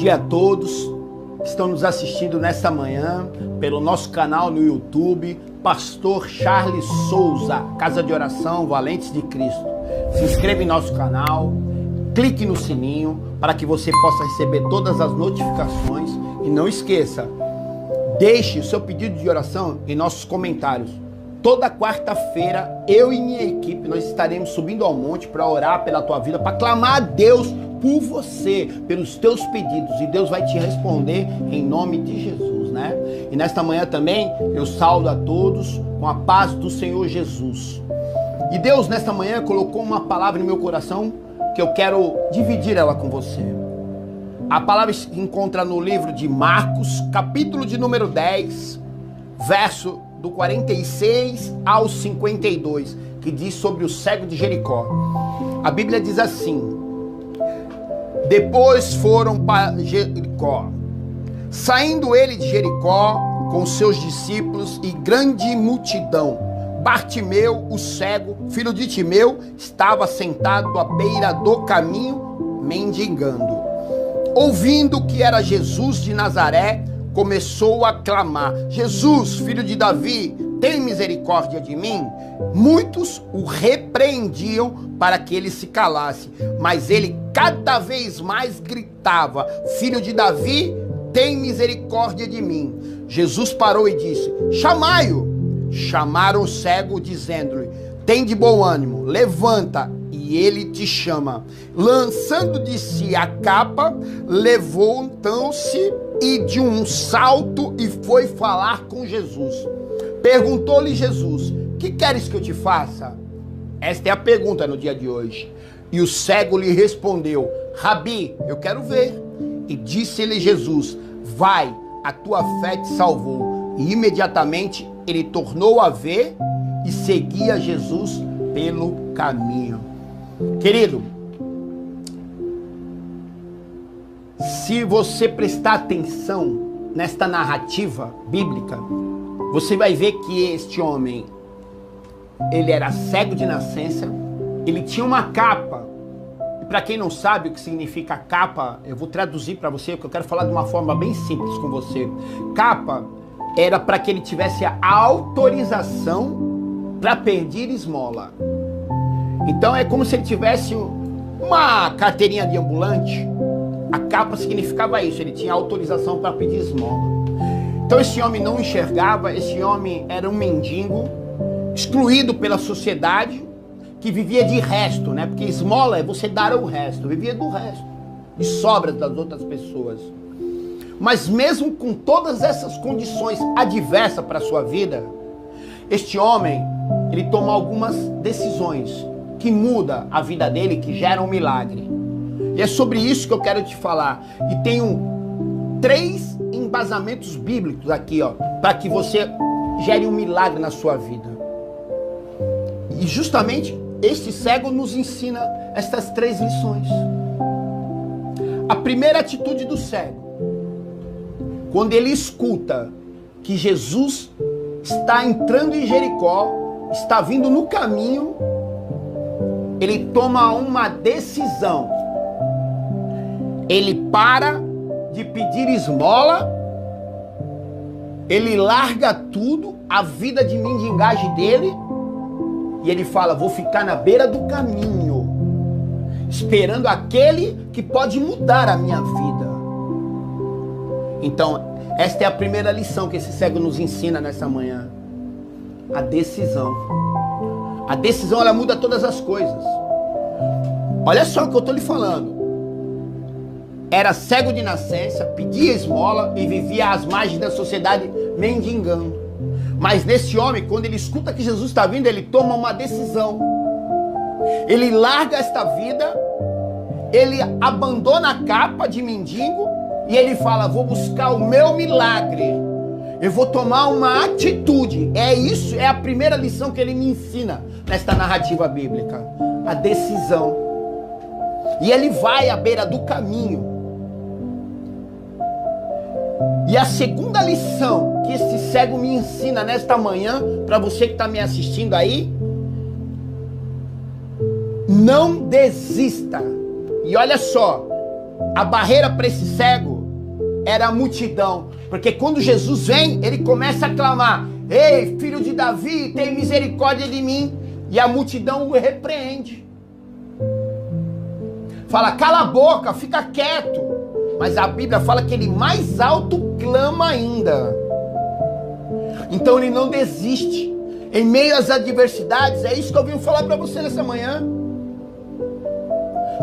dia a todos que estão nos assistindo nesta manhã pelo nosso canal no YouTube, Pastor Charles Souza, Casa de Oração Valentes de Cristo. Se inscreva em nosso canal, clique no sininho para que você possa receber todas as notificações e não esqueça, deixe o seu pedido de oração em nossos comentários. Toda quarta-feira, eu e minha equipe, nós estaremos subindo ao monte para orar pela tua vida, para clamar a Deus por você, pelos teus pedidos, e Deus vai te responder em nome de Jesus, né? E nesta manhã também, eu saúdo a todos com a paz do Senhor Jesus. E Deus, nesta manhã, colocou uma palavra no meu coração que eu quero dividir ela com você. A palavra se encontra no livro de Marcos, capítulo de número 10, verso do 46 ao 52, que diz sobre o cego de Jericó. A Bíblia diz assim: depois foram para Jericó. Saindo ele de Jericó com seus discípulos e grande multidão, Bartimeu, o cego, filho de Timeu, estava sentado à beira do caminho, mendigando. Ouvindo que era Jesus de Nazaré, começou a clamar: Jesus, filho de Davi, tem misericórdia de mim? Muitos o repreendiam para que ele se calasse, mas ele cada vez mais gritava: Filho de Davi, tem misericórdia de mim. Jesus parou e disse: chamai-o. Chamaram o cego, dizendo-lhe: tem de bom ânimo, levanta, e ele te chama. Lançando de si a capa, levantou-se e de um salto e foi falar com Jesus. Perguntou-lhe Jesus: que queres que eu te faça? Esta é a pergunta no dia de hoje. E o cego lhe respondeu: Rabi, eu quero ver. E disse-lhe Jesus: vai, a tua fé te salvou. E imediatamente ele tornou a ver e seguia Jesus pelo caminho. Querido, se você prestar atenção nesta narrativa bíblica, você vai ver que este homem, ele era cego de nascença, ele tinha uma capa. E para quem não sabe o que significa capa, eu vou traduzir para você, porque eu quero falar de uma forma bem simples com você. Capa era para que ele tivesse a autorização para pedir esmola. Então é como se ele tivesse uma carteirinha de ambulante. A capa significava isso, ele tinha autorização para pedir esmola. Então esse homem não enxergava, esse homem era um mendigo, excluído pela sociedade, que vivia de resto, né? Porque esmola é você dar o resto, vivia do resto, de sobras das outras pessoas. Mas mesmo com todas essas condições adversas para a sua vida, este homem, ele toma algumas decisões que mudam a vida dele, que geram um milagre. E é sobre isso que eu quero te falar. E tenho 3 embasamentos bíblicos aqui, ó, para que você gere um milagre na sua vida. E justamente este cego nos ensina estas 3 lições. A primeira atitude do cego, quando ele escuta que Jesus está entrando em Jericó, está vindo no caminho, ele toma uma decisão. Ele para de pedir esmola, ele larga tudo, a vida de mendigagem dele, e ele fala: vou ficar na beira do caminho, esperando aquele que pode mudar a minha vida. Então, esta é a primeira lição que esse cego nos ensina nessa manhã. A decisão. A decisão, ela muda todas as coisas. Olha só o que eu estou lhe falando. Era cego de nascença, pedia esmola e vivia às margens da sociedade mendigando. Mas nesse homem, quando ele escuta que Jesus está vindo, ele toma uma decisão. Ele larga esta vida, ele abandona a capa de mendigo e ele fala: vou buscar o meu milagre. Eu vou tomar uma atitude. É isso, é a primeira lição que ele me ensina nesta narrativa bíblica. A decisão. E ele vai à beira do caminho. E a segunda lição que esse cego me ensina nesta manhã, para você que está me assistindo aí: não desista. E olha só, a barreira para esse cego era a multidão. Porque quando Jesus vem, ele começa a clamar: ei, filho de Davi, tem misericórdia de mim. E a multidão o repreende. Fala: cala a boca, fica quieto. Mas a Bíblia fala que ele mais alto clama ainda. Então ele não desiste. Em meio às adversidades, é isso que eu vim falar para você nessa manhã.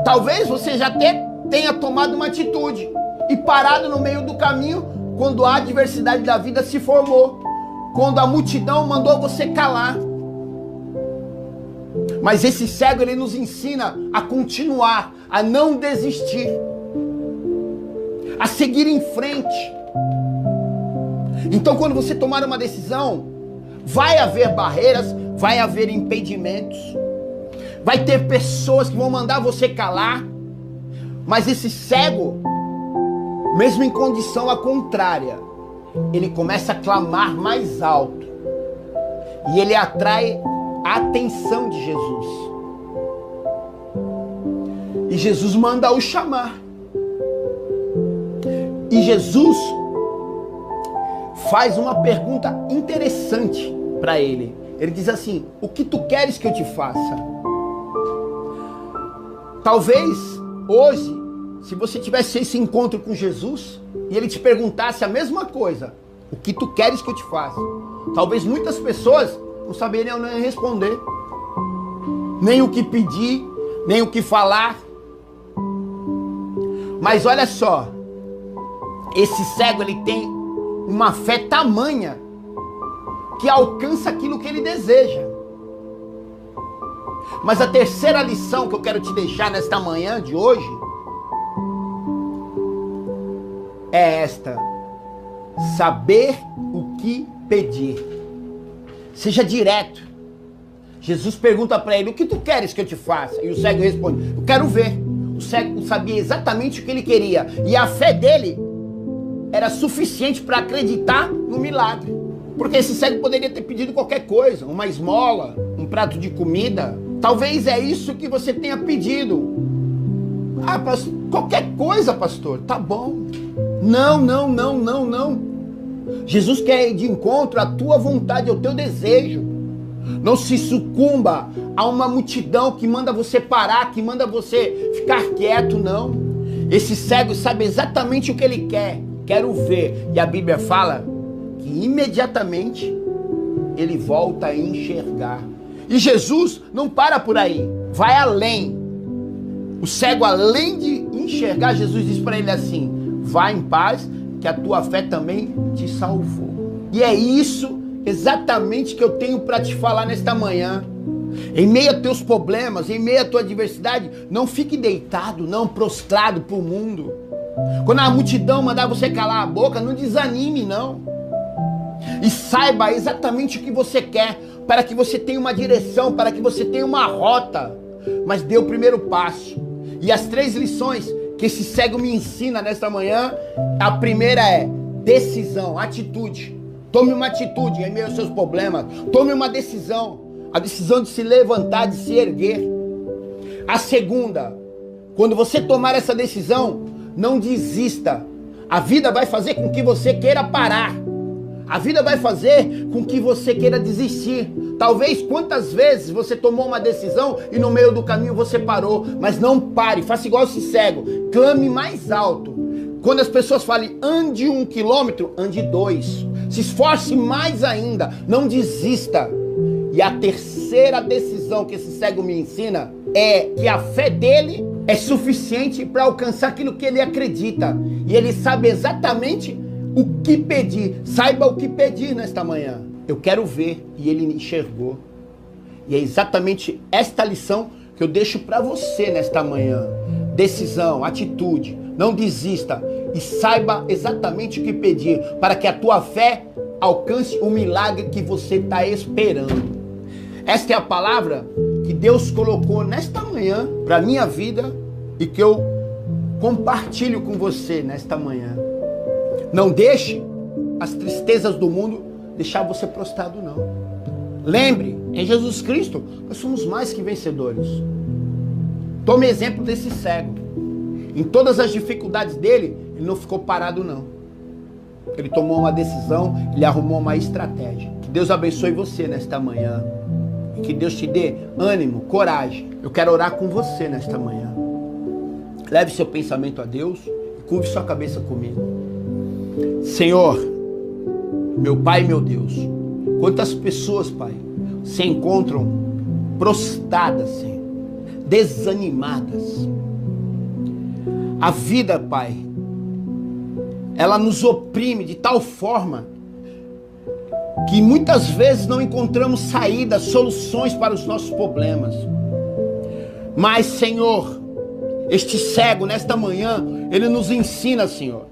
Talvez você já até tenha tomado uma atitude e parado no meio do caminho quando a adversidade da vida se formou, quando a multidão mandou você calar. Mas esse cego, ele nos ensina a continuar, a não desistir, a seguir em frente. Então, quando você tomar uma decisão, vai haver barreiras, vai haver impedimentos, vai ter pessoas que vão mandar você calar, mas esse cego, mesmo em condição a contrária, ele começa a clamar mais alto e ele atrai a atenção de Jesus. E Jesus manda o chamar. E Jesus faz uma pergunta interessante para ele. Ele diz assim: o que tu queres que eu te faça? Talvez hoje, se você tivesse esse encontro com Jesus e ele te perguntasse a mesma coisa: o que tu queres que eu te faça? Talvez muitas pessoas não saberiam nem responder, nem o que pedir, nem o que falar. Mas olha só, esse cego, ele tem uma fé tamanha que alcança aquilo que ele deseja. Mas a terceira lição que eu quero te deixar nesta manhã de hoje é esta: saber o que pedir. Seja direto. Jesus pergunta para ele: o que tu queres que eu te faça? E o cego responde: eu quero ver. O cego sabia exatamente o que ele queria, e a fé dele era suficiente para acreditar no milagre. Porque esse cego poderia ter pedido qualquer coisa, uma esmola, um prato de comida. Talvez é isso que você tenha pedido. Ah, pastor, qualquer coisa, pastor, tá bom. Não. Jesus quer ir de encontro à tua vontade, ao teu desejo. Não se sucumba a uma multidão que manda você parar, que manda você ficar quieto, não. Esse cego sabe exatamente o que ele quer. Quero ver. E a Bíblia fala que imediatamente ele volta a enxergar. E Jesus não para por aí, vai além. O cego, além de enxergar, Jesus diz para ele assim: vá em paz, que a tua fé também te salvou. E é isso exatamente que eu tenho para te falar nesta manhã. Em meio a teus problemas, em meio a tua adversidade, não fique deitado, não prostrado para o mundo. Quando a multidão mandar você calar a boca, não desanime, não. E saiba exatamente o que você quer, para que você tenha uma direção, para que você tenha uma rota. Mas dê o primeiro passo. E as 3 lições que esse cego me ensina nesta manhã, a primeira é decisão, atitude. Tome uma atitude em meio aos seus problemas. Tome uma decisão. A decisão de se levantar, de se erguer. A segunda, quando você tomar essa decisão, não desista. A vida vai fazer com que você queira parar. A vida vai fazer com que você queira desistir. Talvez quantas vezes você tomou uma decisão e no meio do caminho você parou. Mas não pare, faça igual esse cego. Clame mais alto. Quando as pessoas falem ande 1 quilômetro, ande 2. Se esforce mais ainda, não desista. E a terceira decisão que esse cego me ensina é que a fé dele é suficiente para alcançar aquilo que ele acredita. E ele sabe exatamente o que pedir. Saiba o que pedir nesta manhã. Eu quero ver. E ele enxergou. E é exatamente esta lição que eu deixo para você nesta manhã. Decisão, atitude. Não desista. E saiba exatamente o que pedir, para que a tua fé alcance o milagre que você está esperando. Esta é a palavra que Deus colocou nesta manhã para a minha vida e que eu compartilho com você nesta manhã. Não deixe as tristezas do mundo deixar você prostrado, não. Lembre, em Jesus Cristo, nós somos mais que vencedores. Tome exemplo desse cego. Em todas as dificuldades dele, ele não ficou parado, não. Ele tomou uma decisão, ele arrumou uma estratégia. Que Deus abençoe você nesta manhã. E que Deus te dê ânimo, coragem. Eu quero orar com você nesta manhã. Leve seu pensamento a Deus e curve sua cabeça comigo. Senhor, meu Pai e meu Deus, quantas pessoas, Pai, se encontram prostradas, Senhor, desanimadas. A vida, Pai, ela nos oprime de tal forma que muitas vezes não encontramos saídas, soluções para os nossos problemas. Mas, Senhor, este cego, nesta manhã, ele nos ensina, Senhor,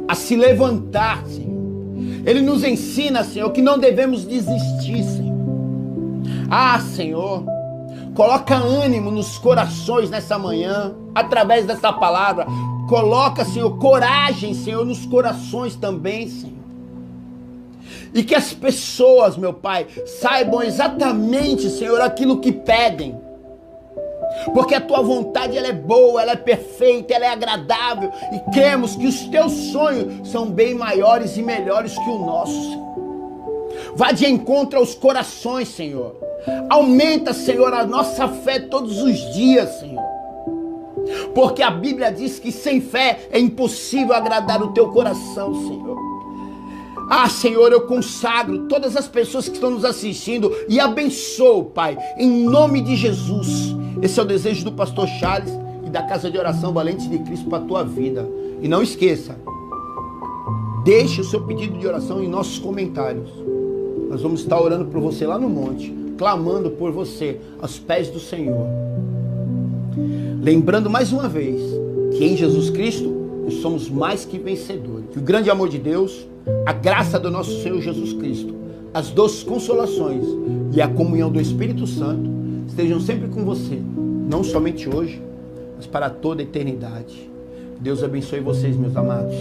a se levantar, Senhor. Ele nos ensina, Senhor, que não devemos desistir, Senhor. Ah, Senhor, coloca ânimo nos corações nessa manhã, através dessa palavra. Coloca, Senhor, coragem, Senhor, nos corações também, Senhor. E que as pessoas, meu Pai, saibam exatamente, Senhor, aquilo que pedem. Porque a tua vontade, ela é boa, ela é perfeita, ela é agradável. E cremos que os teus sonhos são bem maiores e melhores que o nosso, Senhor. Vá de encontro aos corações, Senhor. Aumenta, Senhor, a nossa fé todos os dias, Senhor. Porque a Bíblia diz que sem fé é impossível agradar o teu coração, Senhor. Ah, Senhor, eu consagro todas as pessoas que estão nos assistindo e abençoo, Pai, em nome de Jesus. Esse é o desejo do pastor Charles e da Casa de Oração Valente de Cristo para a tua vida. E não esqueça, deixe o seu pedido de oração em nossos comentários. Nós vamos estar orando por você lá no monte, clamando por você aos pés do Senhor. Lembrando mais uma vez que em Jesus Cristo nós somos mais que vencedores. Que o grande amor de Deus, a graça do nosso Senhor Jesus Cristo, as doces consolações e a comunhão do Espírito Santo estejam sempre com você, não somente hoje, mas para toda a eternidade. Deus abençoe vocês, meus amados.